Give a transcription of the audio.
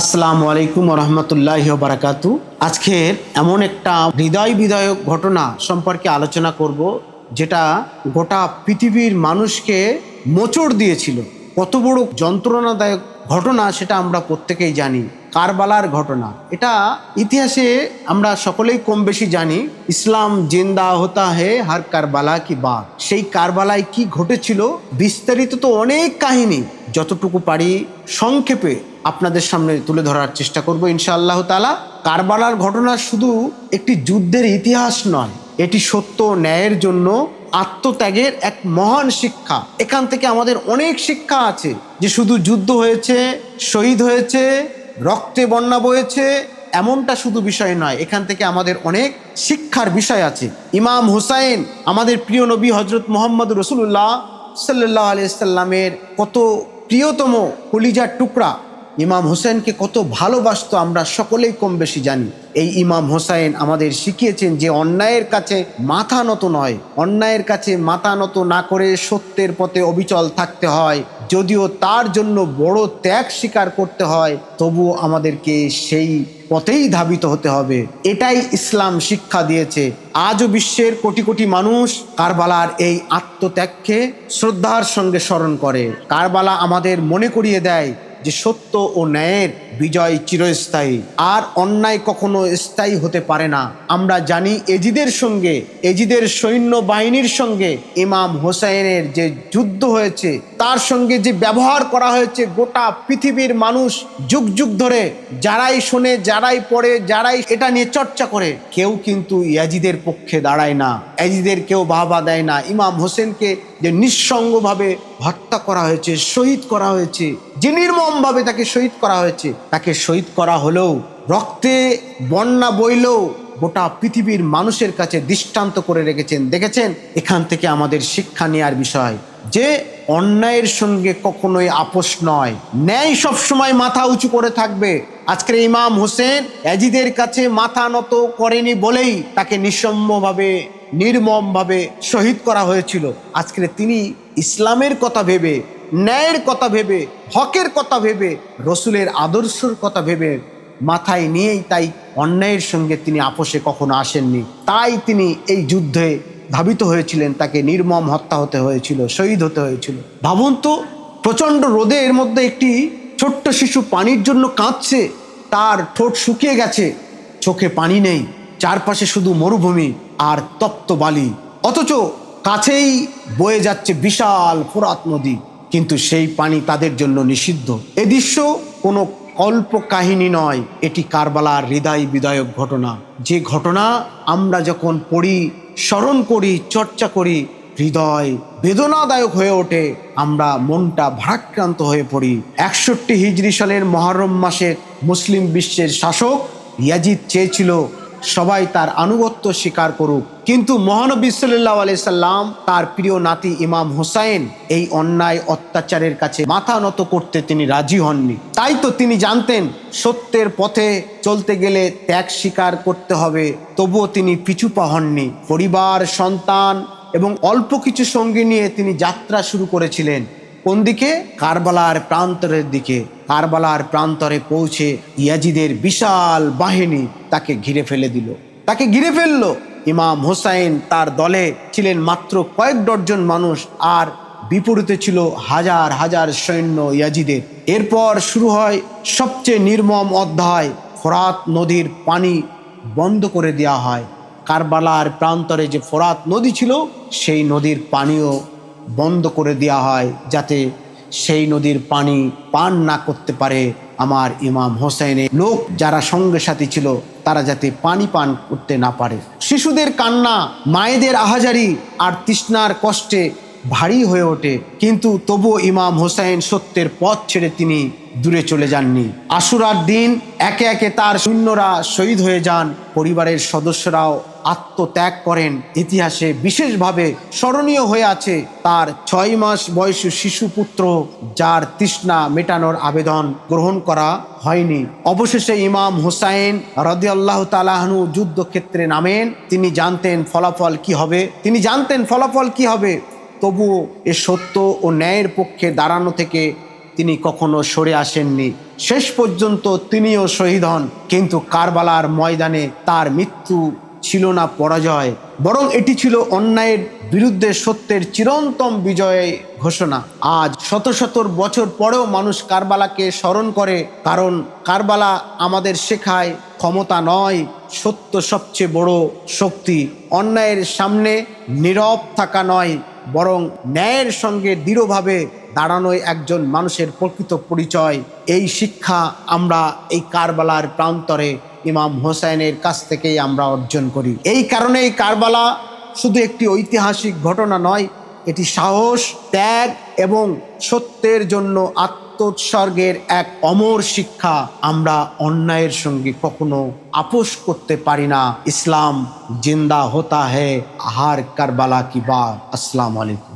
আসসালামু আলাইকুম রহমতুল্লাহি বারাকাতু। আজকের এমন একটা হৃদয় বিদায়ক ঘটনা সম্পর্কে আলোচনা করব, যেটা গোটা পৃথিবীর মানুষকে মোচড় দিয়েছিল। কত বড় যন্ত্রণাদায়ক ঘটনা সেটা আমরা প্রত্যেকেই জানি। কারবালার ঘটনা, এটা ইতিহাসে আমরা সকলেই কম বেশি জানি। ইসলাম জিন্দা হতা হে হর কারবালা কি বাত। সেই কারবালায় কি ঘটেছিল বিস্তারিত তো অনেক কাহিনী, যতটুকু পারি সংক্ষেপে আপনাদের সামনে তুলে ধরার চেষ্টা করব ইনশাআল্লাহ তাআলা। কারবালার ঘটনা শুধু একটি যুদ্ধের ইতিহাস নয়, এটি সত্য ন্যায়ের জন্য আত্মত্যাগের এক মহান শিক্ষা। এখান থেকে আমাদের অনেক শিক্ষা আছে, যে শুধু যুদ্ধ হয়েছে, শহীদ হয়েছে, রক্তে বন্যা বয়েছে, এমনটা শুধু বিষয় নয়। এখান থেকে আমাদের অনেক শিক্ষার বিষয় আছে। ইমাম হুসাইন, আমাদের প্রিয় নবী হজরত মুহাম্মদ রাসূলুল্লাহ সাল্লাল্লাহু আলাইহি সাল্লামের কত প্রিয়তম কলিজার টুকরা, ইমাম হোসেনকে কত ভালোবাসতো আমরা সকলেই কম বেশি জানি। এই ইমাম হোসেন আমাদের শিখিয়েছেন যে অন্যায়ের কাছে মাথা নত নয়, অন্যায়ের কাছে মাথা নত না করে সত্যের পথে অবিচল থাকতে হয়। যদিও তার জন্য বড় ত্যাগ স্বীকার করতে হয়, তবুও আমাদেরকে সেই পথেই ধাবিত হতে হবে। এটাই ইসলাম শিক্ষা দিয়েছে। আজও বিশ্বের কোটি কোটি মানুষ কারবালার এই আত্মত্যাগকে শ্রদ্ধার সঙ্গে স্মরণ করে। কারবালা আমাদের মনে করিয়ে দেয় যে সত্য ও ন্যায়ের বিজয় চিরস্থায়ী, আর অন্যায় কখনো স্থায়ী হতে পারে না। আমরা জানি এজিদের সৈন্য বাহিনীর সঙ্গে ইমাম হোসেনের যে যুদ্ধ হয়েছে, তার সঙ্গে যে ব্যবহার করা হয়েছে, গোটা পৃথিবীর মানুষ যুগ যুগ ধরে যারাই শোনে, যারাই পড়ে, যারাই এটা নিয়ে চর্চা করে, কেউ কিন্তু ইয়াজিদের পক্ষে দাঁড়ায় না, ইয়াজিদের কেউ বাহবা দেয় না। ইমাম হোসেনকে যে নিঃসঙ্গভাবে হত্যা করা হয়েছে, শহীদ করা হয়েছে, যে নির্মমভাবে তাকে শহীদ করা হয়েছে, তাকে শহীদ করা হলেও, রক্তে বন্যা বইলেও গোটা পৃথিবীর মানুষের কাছে দৃষ্টান্ত করে রেখেছেন। দেখেছেন, এখান থেকে আমাদের শিক্ষা নেওয়ার বিষয় যে অন্যায়ের সঙ্গে কখনোই আপোষ নয়, ন্যায় সবসময় মাথা উঁচু করে থাকবে। আজকের ইমাম হোসেন ইয়াজিদের কাছে মাথা নত করেনি বলেই তাকে নিঃসম্যভাবে, নির্মমভাবে শহীদ করা হয়েছিল। আজকে তিনি ইসলামের কথা ভেবে, ন্যায়ের কথা ভেবে, হকের কথা ভেবে, রসুলের আদর্শের কথা ভেবে মাথায় নিয়েই তাই অন্যায়ের সঙ্গে তিনি আপোষে কখনো আসেননি। তাই তিনি এই যুদ্ধে ধাবিত হয়েছিলেন, তাকে নির্মম হত্যা হতে হয়েছিল, শহীদ হতে হয়েছিল। ভাবুন তো, প্রচণ্ড রোদের মধ্যে একটি ছোট্ট শিশু পানির জন্য কাঁদছে, তার ঠোঁট শুকিয়ে গেছে, চোখে পানি নেই, চারপাশে শুধু মরুভূমি আর তপ্ত বালি, অথচ কাছেই বয়ে যাচ্ছে বিশাল ফোরাত নদী, কিন্তু সেই পানি তাদের জন্য নিষিদ্ধ। এ দৃশ্য কোনো কল্প কাহিনী নয়, এটি কারবালার হৃদয় বিদায়ক ঘটনা। যে ঘটনা আমরা যখন পড়ি, স্মরণ করি, চর্চা করি, হৃদয় বেদনাদায়ক হয়ে ওঠে, আমরা মনটা ভারাক্রান্ত হয়ে পড়ি। 61 হিজরি সালের মহরম মাসে মুসলিম বিশ্বের শাসক ইয়াজিদ চেয়েছিল সবাই তার আনুগত্য স্বীকার করুক, কিন্তু মহানবী সাল্লাল্লাহু আলাইহি সাল্লাম তার প্রিয় নাতি ইমাম হোসেন এই অন্যায় অত্যাচারের কাছে মাথা নত করতে তিনি রাজি হননি। তাই তো তিনি জানতেন সত্যের পথে চলতে গেলে ত্যাগ স্বীকার করতে হবে, তবুও তিনি পিছু পা হননি। পরিবার, সন্তান এবং অল্প কিছু সঙ্গী নিয়ে তিনি যাত্রা শুরু করেছিলেন। কোন দিকে? কারবালার প্রান্তরের দিকে। কারবালার প্রান্তরে পৌঁছে ইয়াজিদের বিশাল বাহিনী তাকে ঘিরে ফেলে দিল, তাকে ঘিরে ফেললো। ইমাম হোসেন, তার দলে ছিলেন মাত্র কয়েক ডজন মানুষ, আর বিপরীতে ছিল হাজার হাজার সৈন্য ইয়াজিদের। এরপর শুরু হয় সবচেয়ে নির্মম অধ্যায়। ফোরাত নদীর পানি বন্ধ করে দেওয়া হয়। কারবালার প্রান্তরে যে ফোরাত নদী ছিল, সেই নদীর পানিও বন্ধ করে দেওয়া হয়, যাতে সেই নদীর পানি পান না করতে পারে আমার ইমাম হোসেনের লোক, যারা সঙ্গে সাথী ছিল, তারা যাতে পানি পান করতে না পারে। শিশুদের কান্না, মায়েদের আহাজারি আর তৃষ্ণার কষ্টে ভারী হয়ে ওঠে, কিন্তু তবুও ইমাম হোসেন সত্যের পথ ছেড়ে তিনি দূরে চলে যাননি। আশুরার দিন একে একে তার সৈন্যরা শহীদ হয়ে যান, পরিবারের সদস্যরাও আত্মত্যাগ করেন। ইতিহাসে বিশেষভাবে স্মরণীয় হয়ে আছে তার 6 মাস বয়সী শিশু পুত্র, যার তৃষ্ণা মেটানোর আবেদন গ্রহণ করা হয়নি। অবশেষে ইমাম হুসাইন রাদিয়াল্লাহু তাআলা আনহু যুদ্ধক্ষেত্রে নামেন। তিনি জানতেন ফলাফল কি হবে, তবুও এ সত্য ও ন্যায়ের পক্ষে দাঁড়ানো থেকে তিনি কখনো সরে আসেননি। শেষ পর্যন্ত তিনিও শহীদ হন, কিন্তু কারবালার ময়দানে তার মৃত্যু ছিল না পরাজয়, বরং এটি ছিল অন্যায়ের বিরুদ্ধে সত্যের চিরন্তন বিজয়ের ঘোষণা। আজ শত শত বছর পরেও মানুষ কারবালাকে স্মরণ করে, কারণ কারবালা আমাদের শেখায় ক্ষমতা নয়, সত্য সবচেয়ে বড় শক্তি। অন্যায়ের সামনে নীরব থাকা নয়, বরং ন্যায়ের সঙ্গে দৃঢ়ভাবে দাঁড়ানোই একজন মানুষের প্রকৃত পরিচয়। এই শিক্ষা আমরা এই কারবালার প্রান্তরে ইমাম হোসেনের কাছ থেকেই আমরা অর্জন করি। এই কারণেই কারবালা শুধু একটি ঐতিহাসিক ঘটনা নয়, এটি সাহস, ত্যাগ এবং সত্যের জন্য আত্মোৎসর্গের এক অমর শিক্ষা। আমরা অন্যায়ের সঙ্গে কখনো আপোষ করতে পারি না। ইসলাম জিন্দা হতা হ্যায়, হার কারবালা কি বাত। আসসালামু আলাইকুম।